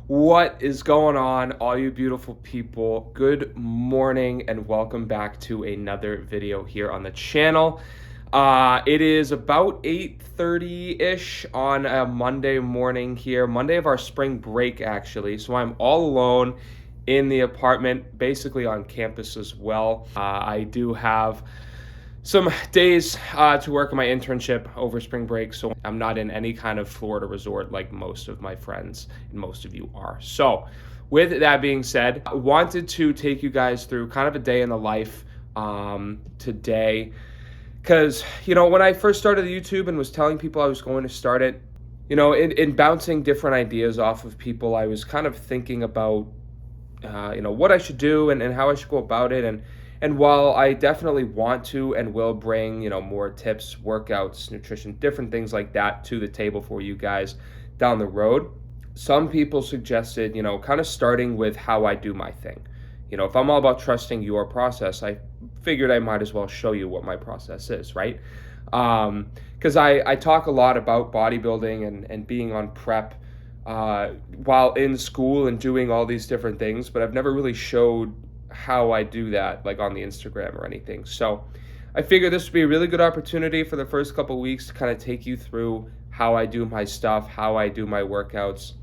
What is going on, all you beautiful people? Good morning and welcome back to another video here on the channel. It is about 8:30-ish on a Monday morning here, Monday of our spring break actually. So I'm all alone in the apartment, basically on campus as well. I do have some days to work on my internship over spring break, so I'm not in any kind of Florida resort like most of my friends and most of you are. So with that being said, I wanted to take you guys through kind of a day in the life today, because when I first started the YouTube and was telling people I was going to start it, in bouncing different ideas off of people, I was kind of thinking about what I should do and how I should go about it. And while I definitely want to and will bring, more tips, workouts, nutrition, different things like that to the table for you guys down the road, some people suggested, kind of starting with how I do my thing. If I'm all about trusting your process, I figured I might as well show you what my process is, right? Because I talk a lot about bodybuilding and being on prep while in school and doing all these different things, but I've never really showed how I do that, like on the Instagram or anything. So I figured this would be a really good opportunity for the first couple weeks to kind of take you through how I do my stuff, how I do my workouts,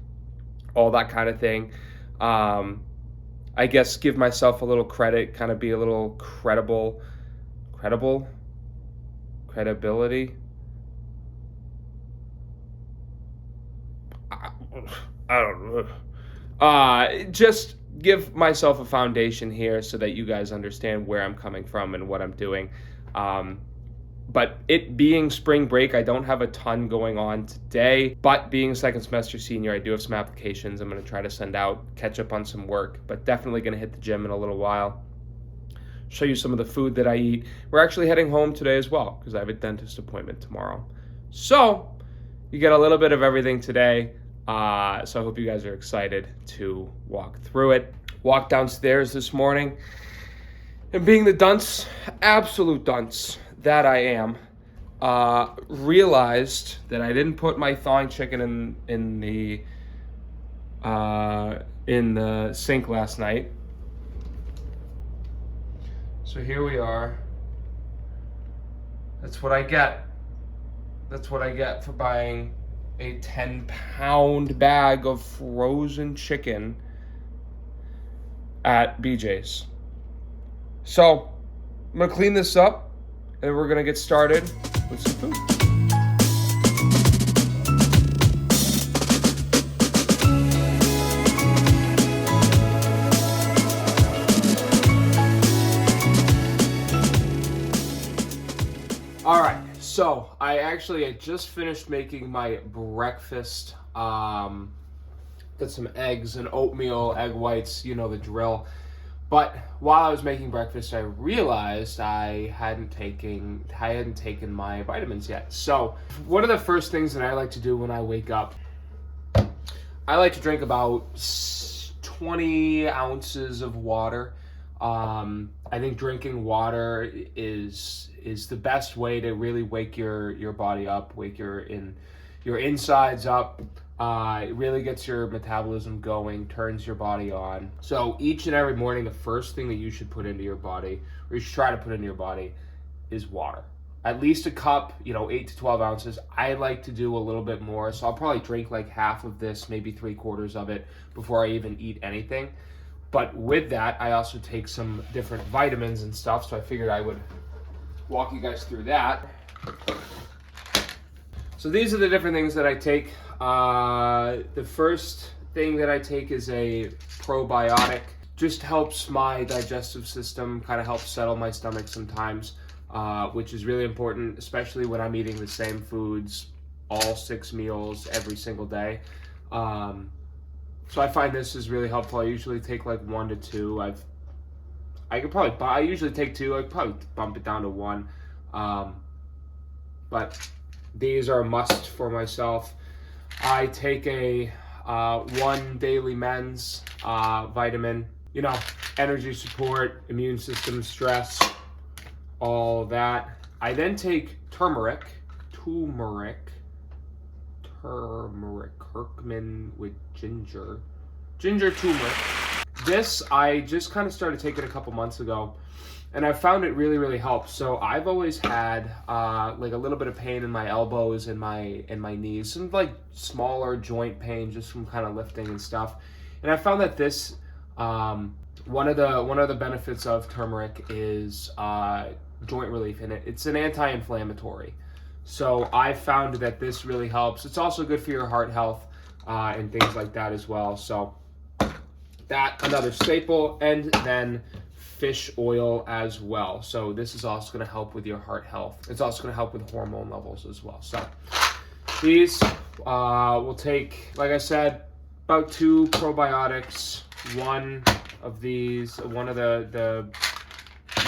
all that kind of thing. I guess give myself a little credit, kind of be a little credibility. I don't know. Just give myself a foundation here so that you guys understand where I'm coming from and what I'm doing. But it being spring break, I don't have a ton going on today, but being a second semester senior, I do have some applications I'm going to try to send out, catch up on some work, but definitely going to hit the gym in a little while. Show you some of the food that I eat. We're actually heading home today as well because I have a dentist appointment tomorrow. So you get a little bit of everything today. So I hope you guys are excited to walk through it. Walked downstairs this morning, and being the dunce, absolute dunce that I am, realized that I didn't put my thawing chicken in the sink last night. So here we are. That's what I get. That's what I get for buying a 10-pound bag of frozen chicken at BJ's. So I'm gonna clean this up and we're gonna get started with some food. All right, so I just finished making my breakfast. Got some eggs and oatmeal, egg whites, the drill. But while I was making breakfast, I realized I hadn't taken my vitamins yet. So one of the first things that I like to do when I wake up, I like to drink about 20 ounces of water. I think drinking water is the best way to really wake your body up, wake your insides up. It really gets your metabolism going, turns your body on. So each and every morning, the first thing that you should put into your body, or you should try to put into your body, is water. At least a cup, 8 to 12 ounces. I like to do a little bit more, so I'll probably drink like half of this, maybe 3/4 of it before I even eat anything. But with that, I also take some different vitamins and stuff, so I figured I would walk you guys through that. So these are the different things that I take. The first thing that I take is a probiotic. Just helps my digestive system, kind of helps settle my stomach sometimes, which is really important, especially when I'm eating the same foods all 6 meals every single day. So I find this is really helpful. I usually take like 1 to 2. I usually take 2. I could probably bump it down to 1. But these are a must for myself. I take a 1 daily men's vitamin, energy support, immune system, stress, all that. I then take turmeric, Kirkman with ginger. ginger turmeric. This I just kind of started taking a couple months ago, and I found it really, really helps. So I've always had like a little bit of pain in my elbows and my knees, some like smaller joint pain just from kind of lifting and stuff. And I found that this one of the benefits of turmeric is joint relief, and it's an anti-inflammatory. So I found that this really helps. It's also good for your heart health and things like that as well. So that, another staple, and then fish oil as well. So this is also going to help with your heart health. It's also going to help with hormone levels as well. So these will take, like I said, about 2 probiotics, one of the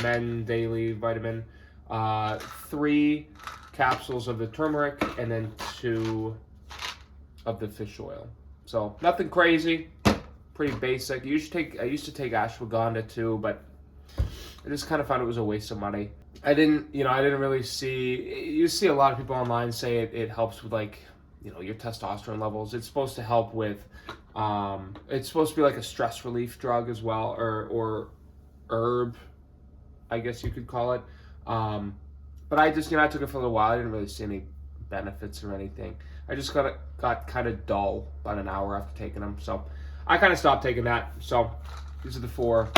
Men Daily Vitamin, 3 capsules of the turmeric, and then 2 of the fish oil. So nothing crazy, pretty basic. I used to take ashwagandha too, but I just kind of found it was a waste of money. I didn't really see. You see a lot of people online say it helps with, like, your testosterone levels. It's supposed to help with. It's supposed to be like a stress relief drug as well, or herb, I guess you could call it. But I just, I took it for a little while. I didn't really see any benefits or anything. I just got kind of dull about an hour after taking them. So I kind of stopped taking that. So these are the 4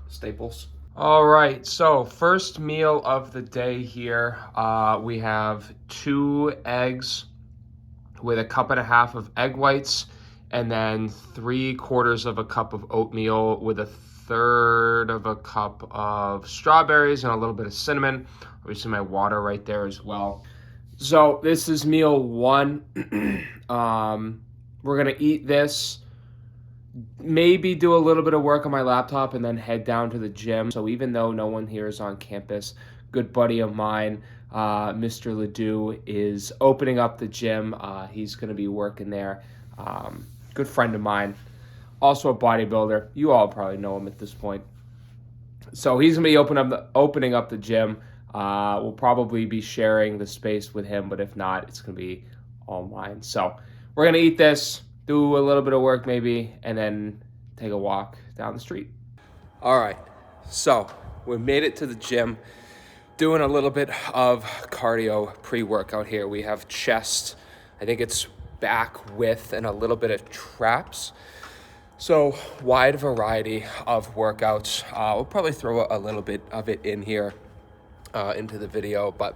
staples. All right, so first meal of the day here. We have 2 eggs with a 1.5 cups of egg whites, and then 3/4 of a cup of oatmeal with a 1/3 cup of strawberries and a little bit of cinnamon. Obviously my water right there as well. So this is meal 1. We're gonna eat this, maybe do a little bit of work on my laptop, and then head down to the gym. So even though no one here is on campus, good buddy of mine, Mr. Ledoux, is opening up the gym. He's gonna be working there. Good friend of mine, also a bodybuilder. You all probably know him at this point. So he's gonna be opening up the gym. We'll probably be sharing the space with him, but if not, it's gonna be all mine. So we're gonna eat this, do a little bit of work maybe, and then take a walk down the street. All right, so we made it to the gym, doing a little bit of cardio pre-workout here. We have chest, I think it's back width, and a little bit of traps. So wide variety of workouts. We'll probably throw a little bit of it in here into the video, but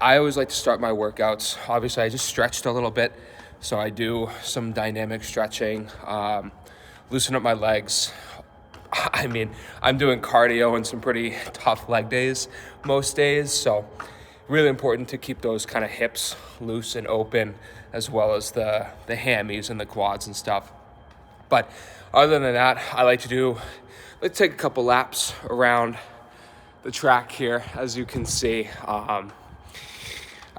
I always like to start my workouts. Obviously I just stretched a little bit. So I do some dynamic stretching, loosen up my legs. I mean, I'm doing cardio and some pretty tough leg days most days. So really important to keep those kind of hips loose and open, as well as the hammies and the quads and stuff. But other than that, let's take a couple laps around the track here. As you can see, I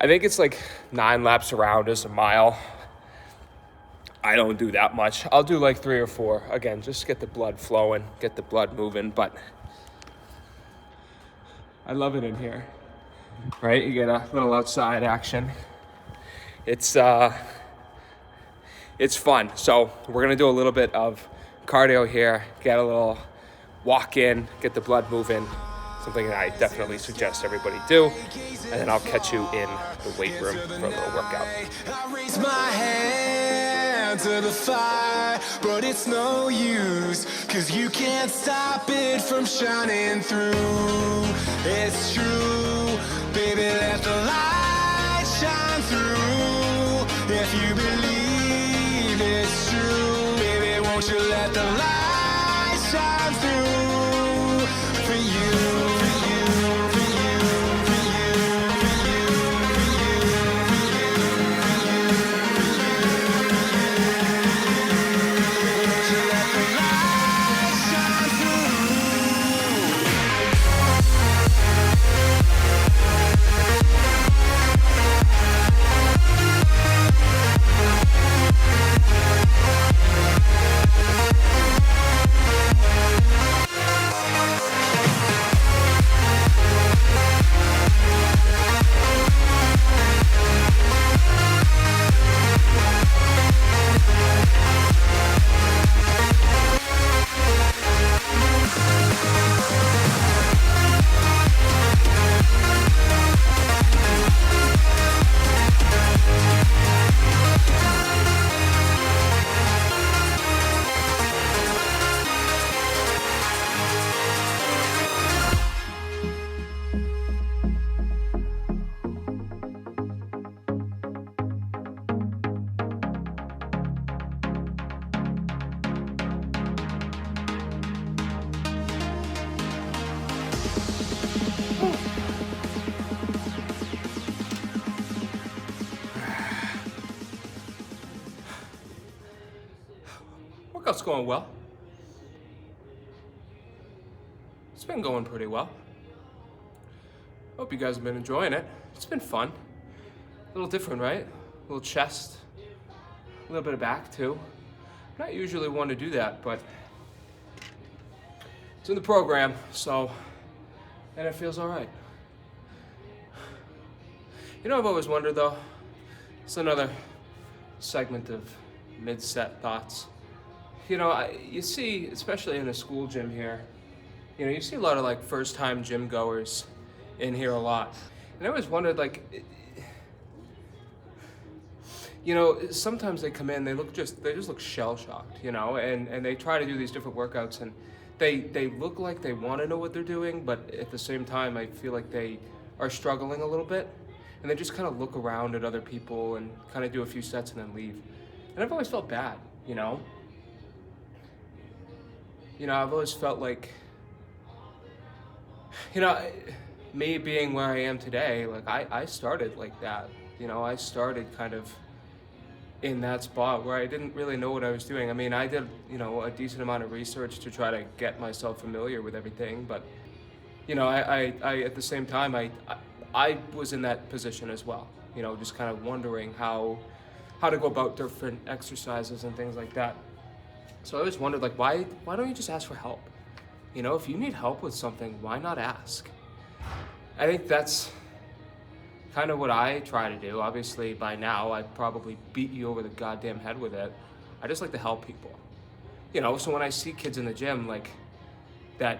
think it's like 9 laps around is a mile. I don't do that much. I'll do like 3 or 4. Again, just get the blood flowing, get the blood moving. But I love it in here, right? You get a little outside action. It's fun. So we're gonna do a little bit of cardio here, get a little walk in, get the blood moving. Something that I definitely suggest everybody do. And then I'll catch you in the weight room for a little workout. I raise my hand to the fire, but it's no use, 'cause you can't stop it from shining through. It's true, baby, let the light shine through. If you believe it's true, baby, won't you let the light shine through for you. Workout's going well. It's been going pretty well. Hope you guys have been enjoying it. It's been fun. A little different, right? A little chest, a little bit of back too. Not usually one to do that, but it's in the program, so, and it feels all right. You know, I've always wondered though, it's another segment of mid-set thoughts. You know, you see, especially in a school gym here, you know, you see a lot of like first-time gym goers in here a lot. And I always wondered, like, you know, sometimes they come in, they just look shell-shocked, you know, and they try to do these different workouts, and they look like they want to know what they're doing, but at the same time, I feel like they are struggling a little bit, and they just kind of look around at other people and kind of do a few sets and then leave. And I've always felt bad, you know? You know, I've always felt like, you know, me being where I am today, like I started like that, you know, I started kind of in that spot where I didn't really know what I was doing. I mean, I did, you know, a decent amount of research to try to get myself familiar with everything, but, you know, I at the same time, I was in that position as well, you know, just kind of wondering how to go about different exercises and things like that. So I always wondered, like, why don't you just ask for help? You know, if you need help with something, why not ask? I think that's kind of what I try to do. Obviously, by now, I'd probably beat you over the goddamn head with it. I just like to help people. You know, so when I see kids in the gym, like, that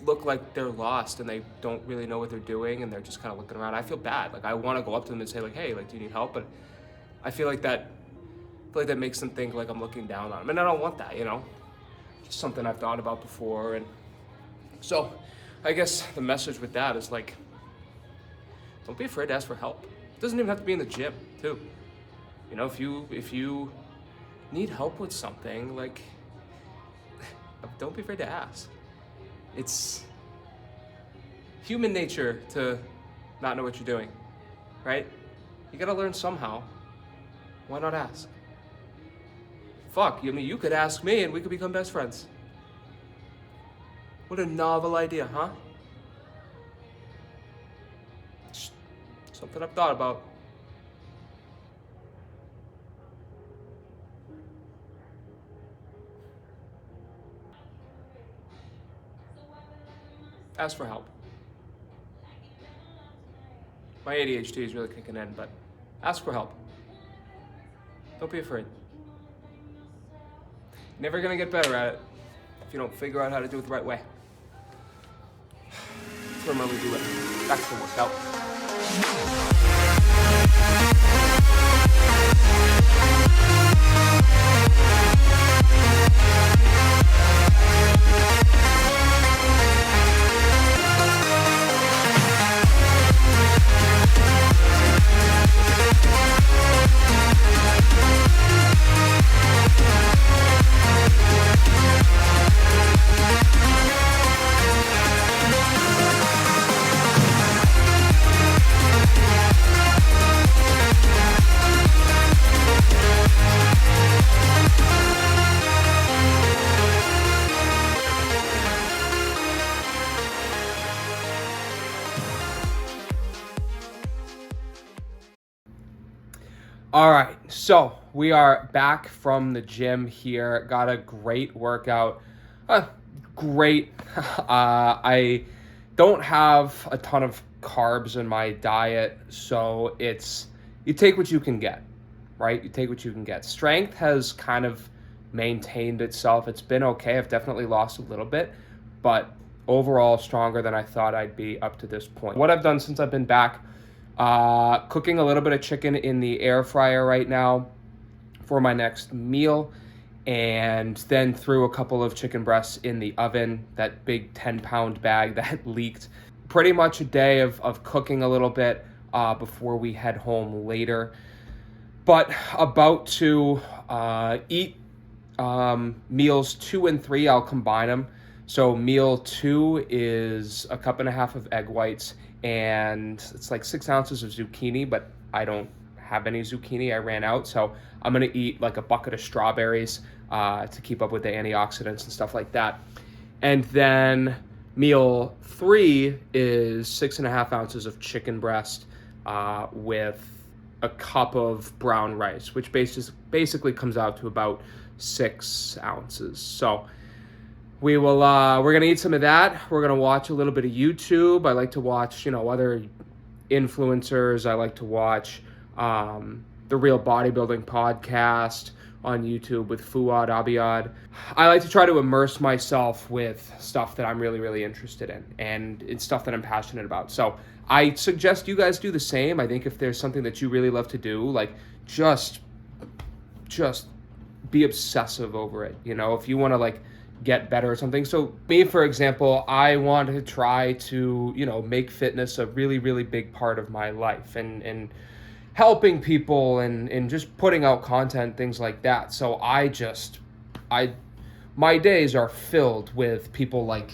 look like they're lost and they don't really know what they're doing and they're just kind of looking around, I feel bad. Like, I want to go up to them and say, like, hey, like, do you need help? But I feel like that makes them think like I'm looking down on them. And I don't want that, you know? Just something I've thought about before. And so I guess the message with that is, like, don't be afraid to ask for help. It doesn't even have to be in the gym, too. You know, if you need help with something, like, don't be afraid to ask. It's human nature to not know what you're doing, right? You gotta learn somehow. Why not ask? Fuck, I mean, you could ask me and we could become best friends. What a novel idea, huh? Something I've thought about. Ask for help. My ADHD is really kicking in, but ask for help. Don't be afraid. You're never gonna get better at it if you don't figure out how to do it the right way. Let's remember to do it. Back to the workout. All right, so we are back from the gym here. Got a great workout. Great. I don't have a ton of carbs in my diet, so it's, you take what you can get, right? You take what you can get. Strength has kind of maintained itself. It's been okay. I've definitely lost a little bit, but overall stronger than I thought I'd be up to this point. What I've done since I've been back, cooking a little bit of chicken in the air fryer right now for my next meal, and then threw a couple of chicken breasts in the oven, that big 10-pound bag that leaked. Pretty much a day of cooking a little bit before we head home later. But about to eat meals 2 and 3, I'll combine them. So meal 2 is a cup and a half of egg whites, and it's like 6 ounces of zucchini, but I don't have any zucchini. I ran out, so I'm gonna eat like a bucket of strawberries, to keep up with the antioxidants and stuff like that. And then meal 3 is 6.5 ounces of chicken breast with a cup of brown rice, which basically comes out to about 6 ounces. So we're gonna eat some of that. We're gonna watch a little bit of YouTube. I like to watch, other influencers. I like to watch the Real Bodybuilding podcast on YouTube with Fuad Abiyad. I like to try to immerse myself with stuff that I'm really, really interested in, and it's stuff that I'm passionate about. So I suggest you guys do the same. I think if there's something that you really love to do, like just be obsessive over it. If you want to like get better or something. So me, for example, I want to try to, make fitness a really, really big part of my life and helping people and just putting out content, things like that. So my days are filled with people like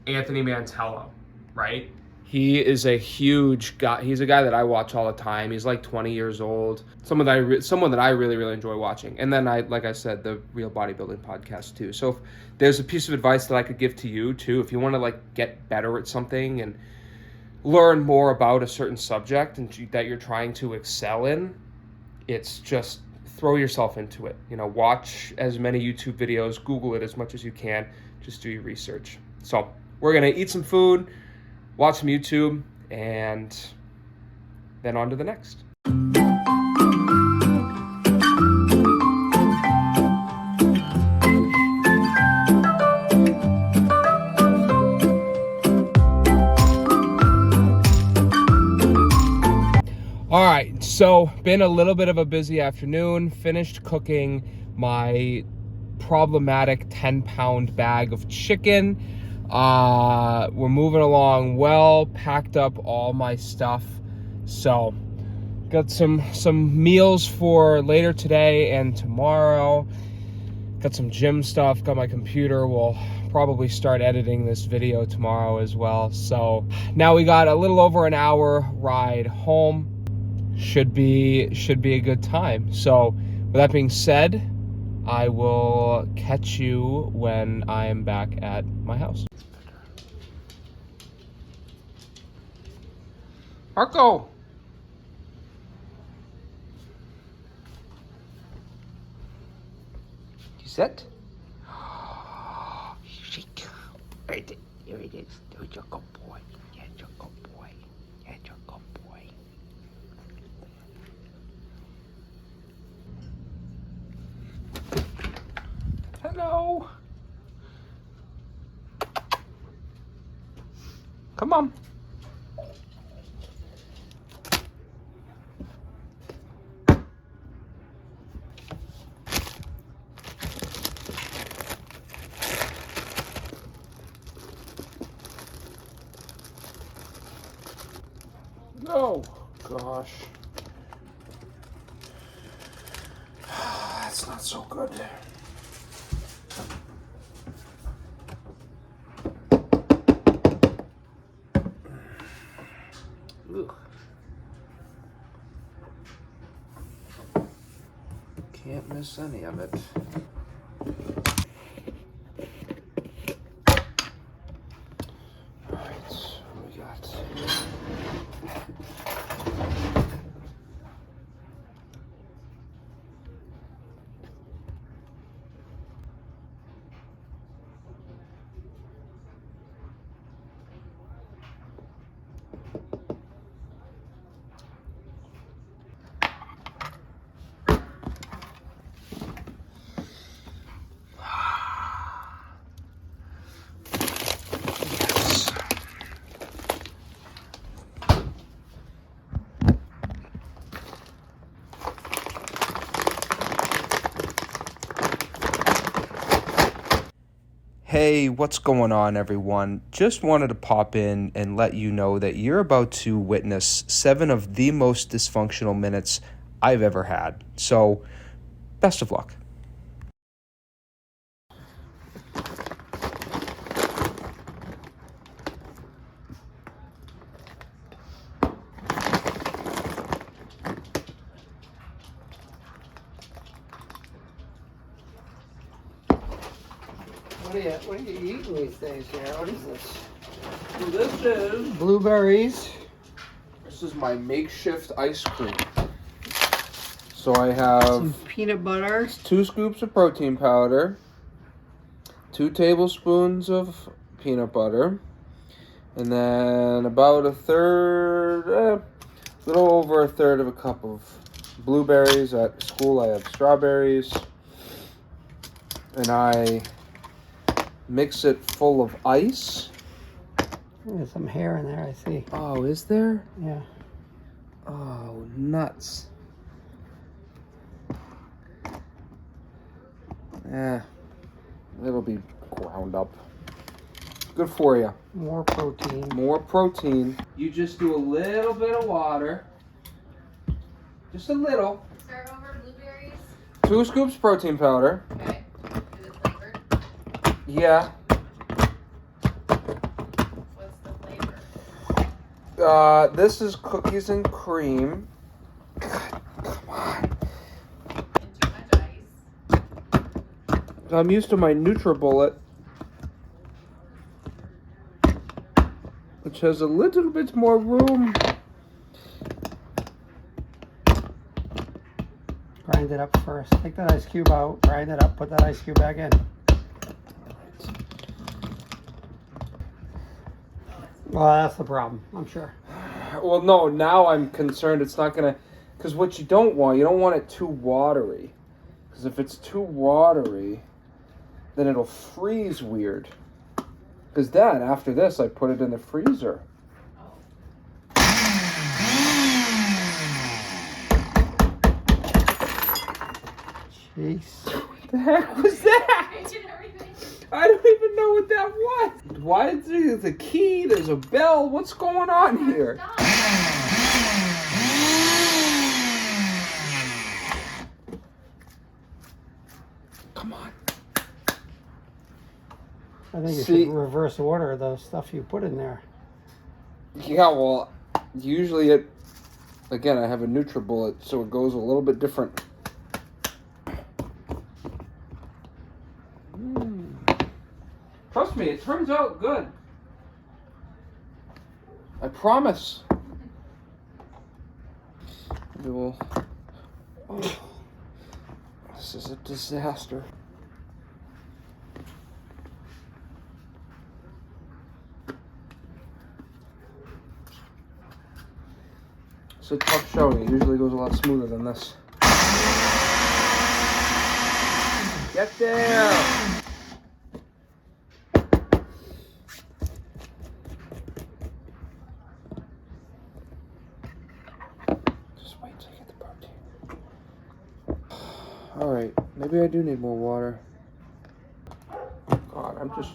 Anthony Mantello, right? He is a huge guy. He's a guy that I watch all the time. He's like 20 years old. Someone that I really, really enjoy watching. And then like I said, the Real Bodybuilding podcast too. So if there's a piece of advice that I could give to you too, if you want to like get better at something and learn more about a certain subject and that you're trying to excel in, it's just throw yourself into it. Watch as many YouTube videos, Google it as much as you can, just do your research. So we're gonna eat some food, watch some YouTube, and then on to the next. All right, so been a little bit of a busy afternoon. Finished cooking my problematic 10-pound bag of chicken. We're moving along well, packed up all my stuff. So got some meals for later today and tomorrow. Got some gym stuff, got my computer. We'll probably start editing this video tomorrow as well. So now we got a little over an hour ride home. Should be a good time. So with that being said, I will catch you when I am back at my house. Marco! You set? Right there it is. There's your good boy. Yeah, your good boy. Yeah, your good boy. Hello. Come on. Oh, gosh. That's not so good. Ugh. Can't miss any of it. All right, what we got? Hey, what's going on, everyone? Just wanted to pop in and let you know that you're about to witness 7 of the most dysfunctional minutes I've ever had. So, best of luck. What are you eating these days here? What is this? So this is Blueberries. my makeshift ice cream. So I have Some peanut butter. 2 scoops of protein powder, 2 tablespoons of peanut butter, and then about a little over a third of a cup of blueberries. At school I have strawberries, and I mix it full of ice. There's some hair in there, I see. Oh, is there? Yeah. Oh, nuts. Yeah, it'll be ground up. Good for you. More protein. More protein. You just do a little bit of water. Just a little. Start over blueberries. 2 scoops protein powder. Okay. Is it flavored? Yeah. What's the flavor? This is cookies and cream. God, come on. And too much ice. I'm used to my NutriBullet, which has a little bit more room. Grind it up first. Take that ice cube out. Grind it up. Put that ice cube back in. Well, that's the problem, I'm sure. Well, no, now I'm concerned it's not gonna, because what you don't want it too watery. Because if it's too watery, then it'll freeze weird. Because then, after this, I put it in the freezer. Jeez. What the heck was that? I don't even know what that was. Why is there a key? There's a bell. What's going on here? Come on. I think you See- should reverse order the stuff you put in there. Yeah, well, usually again, I have a NutriBullet, so it goes a little bit different. Trust me, it turns out good. I promise. Maybe we'll... Oh, this is a disaster. It's a tough showing. It usually goes a lot smoother than this. Get there! Just wait till you get the protein. Alright, maybe I do need more water. God, I'm just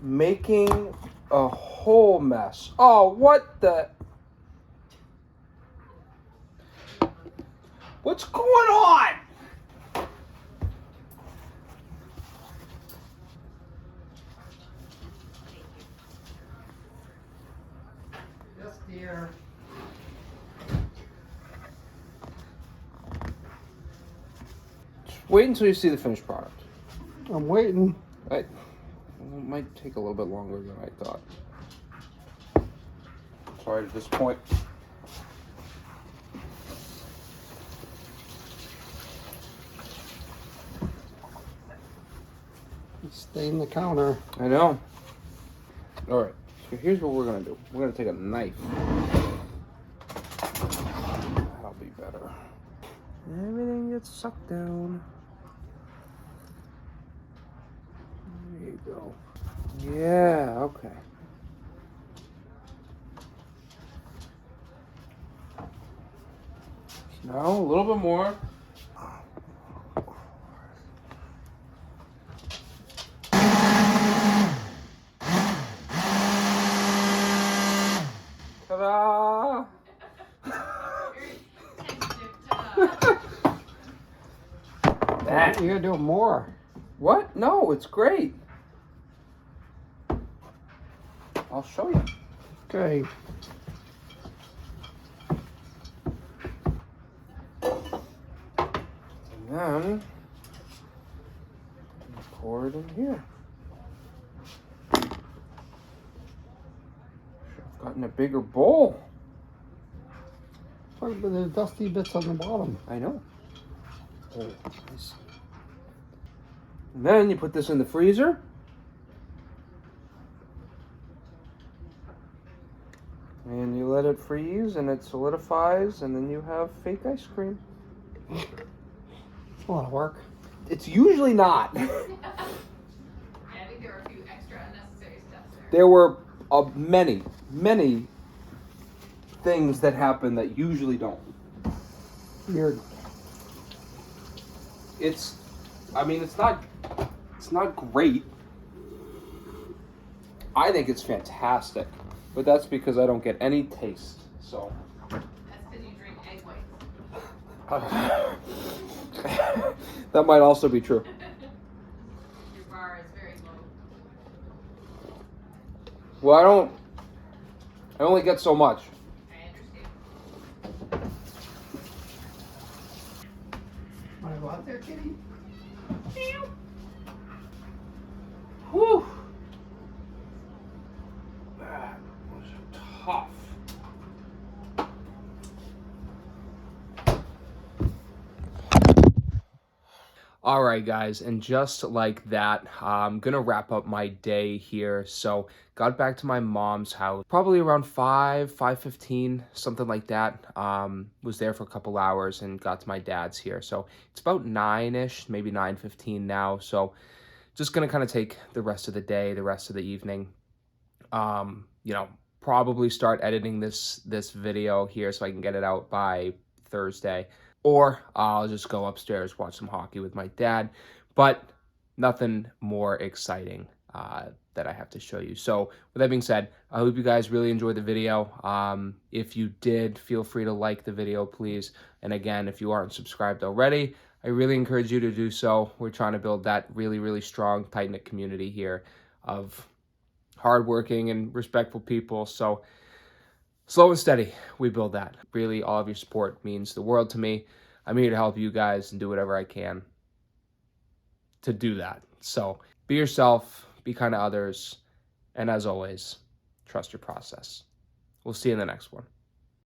making a whole mess. Oh, what the... What's going on? Yes, dear. Just wait until you see the finished product. I'm waiting. It might take a little bit longer than I thought. Sorry to disappoint. Stain the counter. I know. All right. So here's what we're gonna do. We're gonna take a knife. That'll be better. Everything gets sucked down. There you go. Yeah. Okay. Now a little bit more. Ta-da! That. You gotta do more. What? No, it's great. I'll show you. Okay. And then pour it in here. Got in a bigger bowl. But there's dusty bits on the bottom. I know. Oh, nice. And then you put this in the freezer. And you let it freeze and it solidifies, and then you have fake ice cream. It's a lot of work. It's usually not. Yeah, I think there were a few extra unnecessary steps there. There were many, many things that happen that usually don't. Weird. I mean, it's not great. I think it's fantastic, but that's because I don't get any taste. So. That's because you drink egg whites. That might also be true. Your bar is very low. Well, I only get so much. I understand. Want to go out there, kitty? Whew. That was tough. All right, guys, and just like that, I'm gonna wrap up my day here. So, got back to my mom's house probably around 5:15, something like that. Was there for a couple hours and got to my dad's here. So it's about 9-ish, maybe 9:15 now. So just gonna kind of take the rest of the day, the rest of the evening. Probably start editing this video here so I can get it out by Thursday. Or I'll just go upstairs, watch some hockey with my dad. But nothing more exciting that I have to show you. So with that being said, I hope you guys really enjoyed the video. If you did, feel free to like the video, please. And again, if you aren't subscribed already, I really encourage you to do so. We're trying to build that really, really strong, tight-knit community here of hardworking and respectful people. So slow and steady, we build that. Really, all of your support means the world to me. I'm here to help you guys and do whatever I can to do that. So be yourself, be kind to others, and as always, trust your process. We'll see you in the next one.